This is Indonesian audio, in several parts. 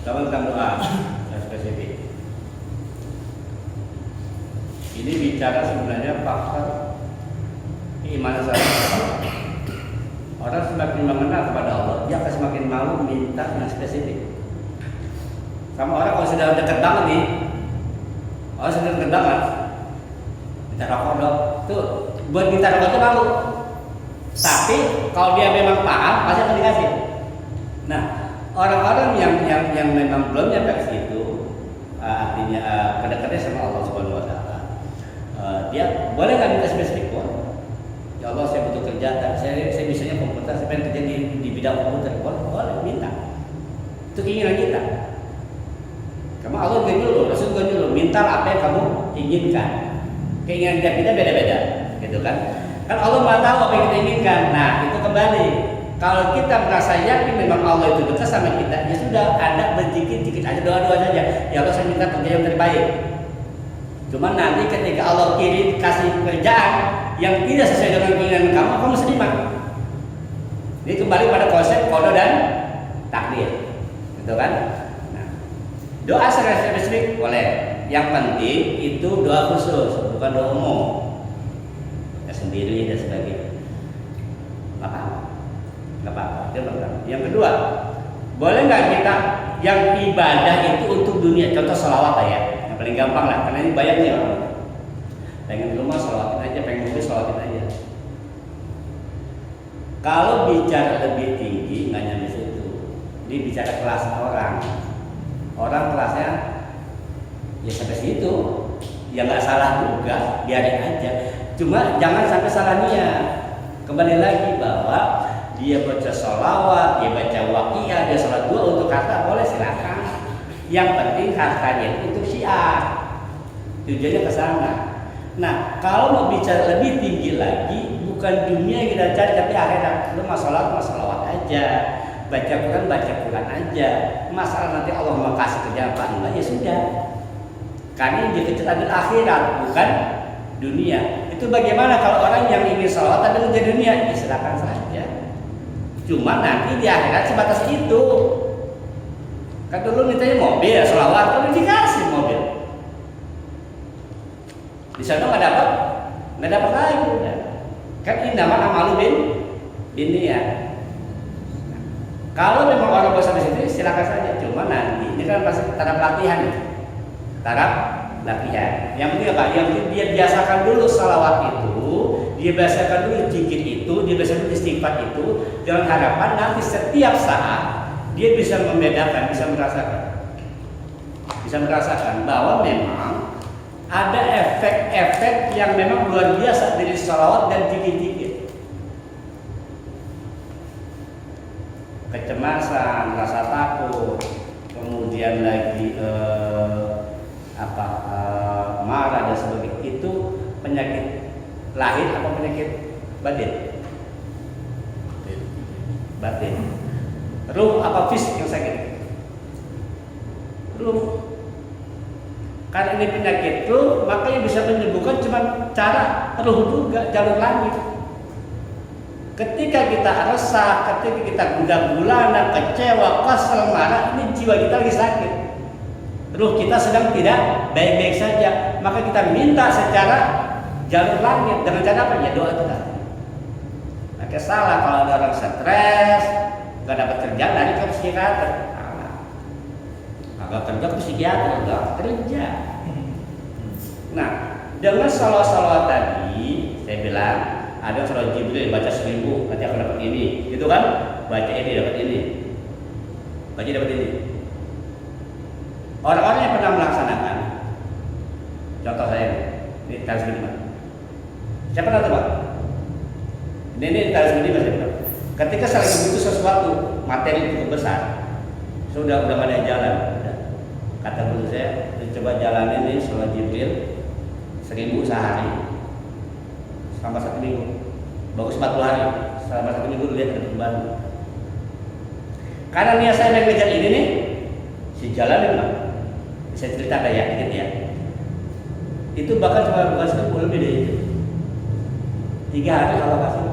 tentang doa yang spesifik. Ini bicara sebenarnya faktor keimanan saya. Orang semakin mengenal kepada Allah, dia akan semakin malu minta yang spesifik. Sama orang kalau sudah dekat banget nih, orang sudah dekat banget, minta rokok dong, tuh buat minta rokok itu malu. Tapi kalau dia memang paham, pasti akan dikasih. Nah, orang-orang yang memang belum nyampe ke situ, artinya kedekatannya sama Allah Subhanahu Wa Taala, dia boleh nggak minta spesifik pun? Ya Allah, saya butuh kerja, saya bisanya komputer, saya pengen kerja di bidang komputer, boleh minta. Itu keinginan kita. Kamu Allah gak nyuruh, Rasul gak nyuruh, minta apa yang kamu inginkan. Keinginan kita beda-beda, gitu kan? Kan Allah maha tahu apa yang kita inginkan. Nah, itu kembali. Kalau kita merasa yakin memang Allah itu dekat sama kita, ya sudah, ada berzikir-zikir aja, doa-doa saja. Ya Allah, saya minta kerja yang terbaik. Cuma nanti ketika Allah kirim kasih kerjaan yang tidak sesuai dengan keinginan kamu mesti terima. Ini kembali pada konsep qada dan takdir, gitu kan? Nah, doa secara spesifik boleh. Yang penting itu doa khusus, bukan doa umum. Ya sendiri dan sebagainya. Nggak apa-apa. Yang kedua, boleh nggak kita yang ibadah itu untuk dunia? Contoh sholawat ya, yang paling gampang lah, karena ini banyak nih orang. Pengen di rumah sholawatin aja, pengen mobil sholawatin aja. Kalau bicara lebih tinggi nggak nyampe situ. Dia bicara kelas orang. Orang kelasnya ya sampai situ. Ya nggak salah juga, biarin aja. Cuma jangan sampai salah niat. Kembali lagi bahwa dia baca sholawat, dia baca waqiah, dia sholat dua untuk harta boleh silakan. Yang penting hartanya itu untuk syiar. Tujuannya ke sana. Nah, kalau mau bicara lebih tinggi lagi, bukan dunia yang kita cari tapi akhirat. Lu mau sholat, mau sholawat aja, baca Quran aja. Masalah nanti Allah mau kasih kerja apa enggak ya sudah. Karena yang dikejar adalah akhirat, bukan dunia. Itu bagaimana kalau orang yang ingin sholat tapi menjadi dunia? Ya silakan saja. Cuma nanti di akhirat sebatas itu. Kan dulu mintanya mobil, sholawat, kalau dikasih mobil. Di sana nggak dapat lagi udah. Kan innamal a'malu binniyat. Kalau memang orang bosan di situ silakan saja. Cuma nanti ini kan pasti taraf latihan. Yang penting apa? Yang penting dia biasakan dulu salawat itu, dia biasakan dulu zikir itu, dia biasakan dulu istighfar itu, dengan harapan nanti setiap saat dia bisa membedakan, bisa merasakan bahwa memang ada efek-efek yang memang luar biasa dari salawat dan zikir-zikir. Kecemasan, rasa takut, kemudian lagi marah dan sebagainya, itu penyakit lahir atau penyakit batin? Batin. Ruh apa fisik yang sakit? Ruh. Karena ini penyakit ruh, maka yang bisa menyembuhkan cuma cara ruh juga, jalur langit. Ketika kita resah, ketika kita gundah gulana, kecewa, kesel, marah, ini jiwa kita lagi sakit. Ruh kita sedang tidak baik-baik saja, maka kita minta secara jalur langit dengan cara apa? Ya doa itu tadi. Maka salah kalau ada orang stres, nggak dapat kerja, lari ke psikiater. Agak kerja ke psikiater, nggak kerja. Nah, dengan salawat tadi, saya bilang ada salawat Jibril baca 1000, nanti akan dapat ini, gitu kan? Baca ini dapat ini, baca dapat ini. Orang-orang yang pernah melaksanakan, contoh saya ini taris lima. Siapa tahu Pak? Ini taris lima saya bilang. Ketika saya butuh sesuatu materi cukup besar, sudah ada jalan. Kata guru saya, coba jalan ini sholat Jibril 1000 sehari selama 1 minggu. Bagus 40 hari. Selama 1 minggu lihat ada perubahan. Karena niat saya mengejar ini nih, si jalan memang. Saya cerita kayak dikit ya. Itu bahkan cuma bukan 10 lebih dari itu. 3 hari kalau kasih.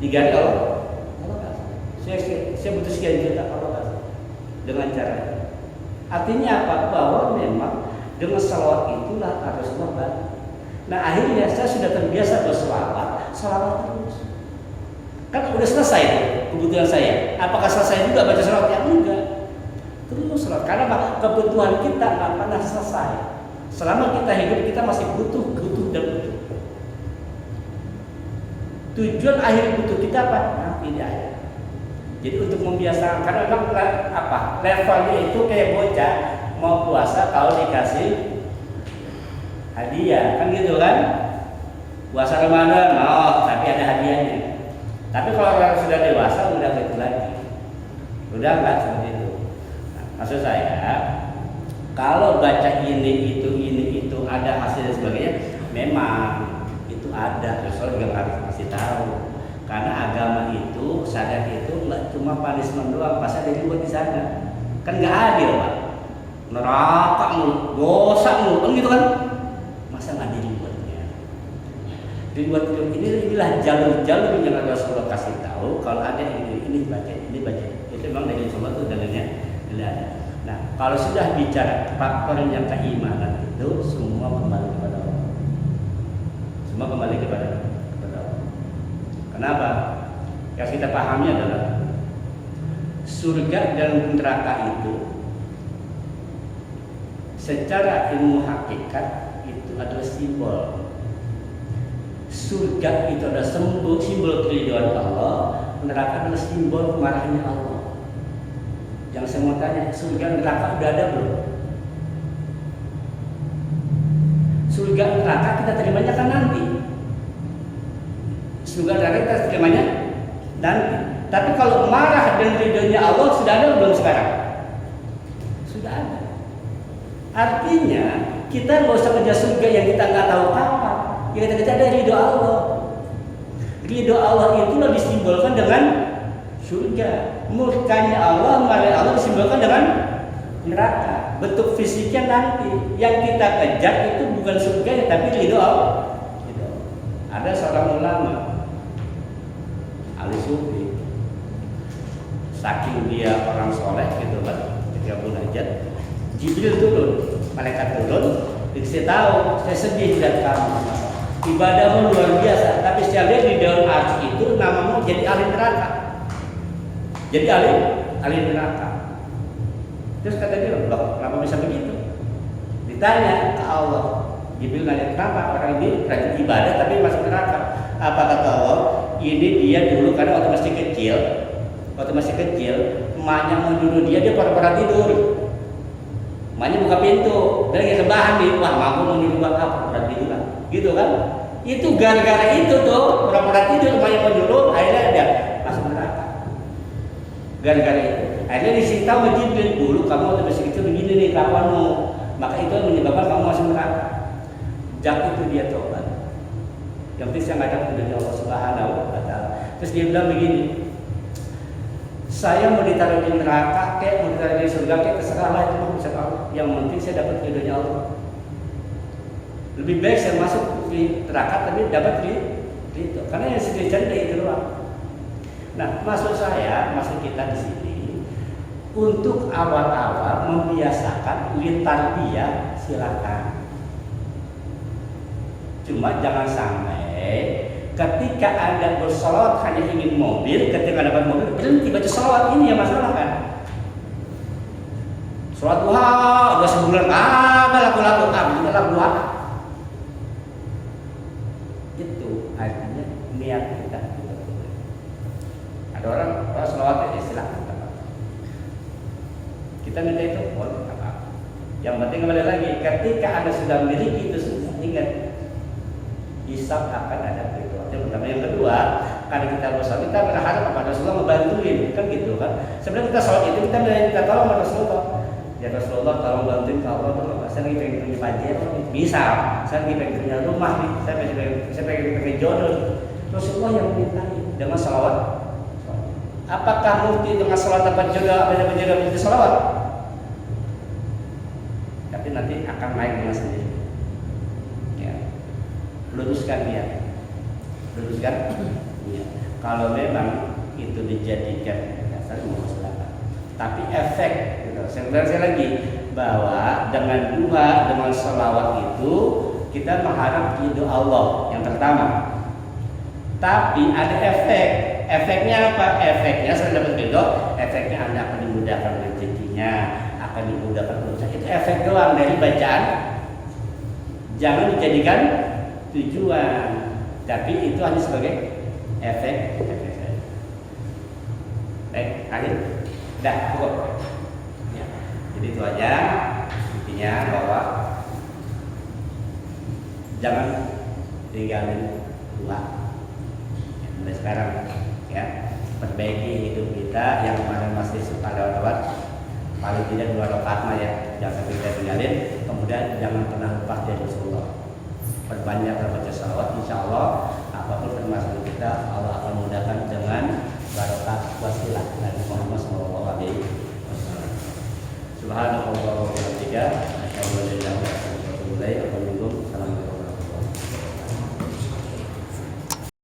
3 hari kalau kasih. Saya butuh sekian juta kalau kasih. dengan cara itu. Artinya apa? Bahwa memang dengan salawat itulah Rasulullah bantu. Nah akhirnya saya sudah terbiasa berselawat, salawat terus. Kan udah selesai tuh kebutuhan saya. Apakah selesai juga baca salawat? Ya enggak. Terus salawat. Karena apa? Kebutuhan kita nggak pernah selesai. Selama kita hidup kita masih butuh dan butuh. Tujuan akhir butuh kita apa? Nah, ini akhir. Jadi untuk membiasakan, karena memang apa? Levelnya itu kayak bocah mau puasa kalau dikasih hadiah, kan gitu kan? Puasa Ramadan, tapi ada hadiahnya. Tapi kalau orang sudah dewasa udah gitu lagi, udah nggak seperti itu. Nah, maksud saya, kalau baca ini itu ada hasil dan sebagainya, memang itu ada. Rasul juga harus kasih tahu. Karena agama itu, syariat itu nggak cuma punishment doang, pasti ada juga di sana. Kan nggak adil, Pak. Neraka mulu, dosa mulu, kan gitu kan? Masa nggak dibuatnya? Dibuat inilah jalur-jalur yang Rasulullah kasih tahu. Kalau ada ini baca. Itu memang dari Rasulullah itu dalilnya tidak ada. Nah, kalau sudah bicara faktor yang keimanan itu semua kembali kepada Allah. Semua kembali kepada Allah. Kenapa? Yang kita pahami adalah surga dan neraka itu secara ilmu hakikat itu adalah simbol. Surga itu adalah simbol keridhaan Allah, neraka adalah simbol kemarahannya Allah. Yang saya mau tanya, surga neraka udah ada belum? Surga neraka kita terimanya kan nanti. Surga neraka kita terimanya nanti. Tapi kalau marah dan ridhonya Allah sudah ada belum sekarang? Sudah ada. Artinya kita nggak usah kerja surga yang kita nggak tahu kapan. Yang kita kerja ada ridho Allah. Ridho Allah itulah disimbolkan dengan surga. Murkanya Allah, marah Allah disimbolkan dengan neraka. Bentuk fisiknya nanti. Yang kita kejar itu bukan surga, tapi ridho Allah. Ada seorang ulama, ahli sufi, saking dia orang soleh gitu kan, ketika munajat, Jibril turun, malaikat turun, dikasih tahu, saya sedih lihat kamu, ibadahmu luar biasa, tapi saya lihat di daun arsy itu namamu jadi ahli neraka, jadi ahli neraka. Terus kata dia, loh, kenapa bisa begitu? Ditanya ke Allah, Jibril nanya kenapa orang ini rajin ibadah tapi masuk neraka? Apa kata Allah? Ini dia dulu karena waktu masih kecil, emaknya mau nyuruh dia pura-pura tidur. Emaknya buka pintu, dia lagi rebahan nih, wah mampu mau nyuruh apa? Pura tidur kan? Gitu kan? Itu gara-gara itu tuh pura-pura tidur, emaknya mau nyuruh, akhirnya dia masuk neraka. Gara-gara itu, akhirnya disita sama Jibril, dulu kamu waktu masih kecil begini nih kelakuanmu, maka itu yang menyebabkan kamu masuk neraka. Jak itu dia tobat. Yang penting saya ngajak dari Allah Subhanahu wa Ta'ala. Terus dia bilang begini, saya mau ditaruh di neraka, kayak mau ditaruh di surga, kayak terserahlah itu urusan Allah. Yang penting saya dapat ridhonya Allah. Lebih baik saya masuk di neraka tapi dapat ridho. Karena yang saya cari itu doang. Nah, maksud kita di sini untuk awal-awal membiasakan tarbiyah silakan. Cuma jangan sampai ketika Anda bersolawat hanya ingin mobil, ketika dapat mobil berhenti baca solawat, ini yang masalah kan. Sholat duha udah sebulan laku-laku duha. Itu artinya niat kita. Ada orang solawat silakan. Kita minta itu boleh apa? Yang penting kembali lagi, ketika Anda sudah memiliki itu semua, ingat hisab akan ada itu. Yang pertama, yang kedua, karena kita bersalat, kita berharap kepada Rasulullah membantuin, kan gitu kan. Sebenarnya kita sholat itu kita minta tolong kepada Rasulullah. Ya Rasulullah tolong bantuin Allah tolong. Saya lagi pengen punya pajero, bisa. Saya lagi pengen punya rumah nih. Saya pengen jodoh. Rasulullah yang mintain dengan salawat. Apakah mufti dengan salawat dapat jodoh menjadi salawat? Tapi nanti akan naik dengan sendiri. Luruskan dia. Kalau memang itu dijadikan dasar, mau silakan. tapi efek gitu. Saya lagi bahwa dengan duha, dengan sholawat itu kita mengharap ridho Allah yang pertama. Tapi ada efek. Efeknya apa? Efeknya selain dapat ridho, efeknya Anda akan dimudahkan rezekinya, akan dimudahkan urusan. Itu efek doang dari bacaan. Jangan dijadikan tujuan, tapi itu hanya sebagai efek saja. Baik, akhir. Dah, cukup. Ya. Jadi itu aja intinya, bahwa jangan tinggalin dua. Ya, mulai sekarang ya, perbaiki hidup kita yang kemarin masih suka lewat-lewat, paling tidak 2 rakaat mah ya, jangan sampai kita tinggalin. Kemudian jangan pernah lupa dari Rasulullah. Perbanyak baca salawat, insya Allah apapun permasalahan kita Allah akan mudahkan dengan barokah wasilah Nabi Muhammad SAW. Subhanallah wa bihamdihi, asyhadu an la ilaha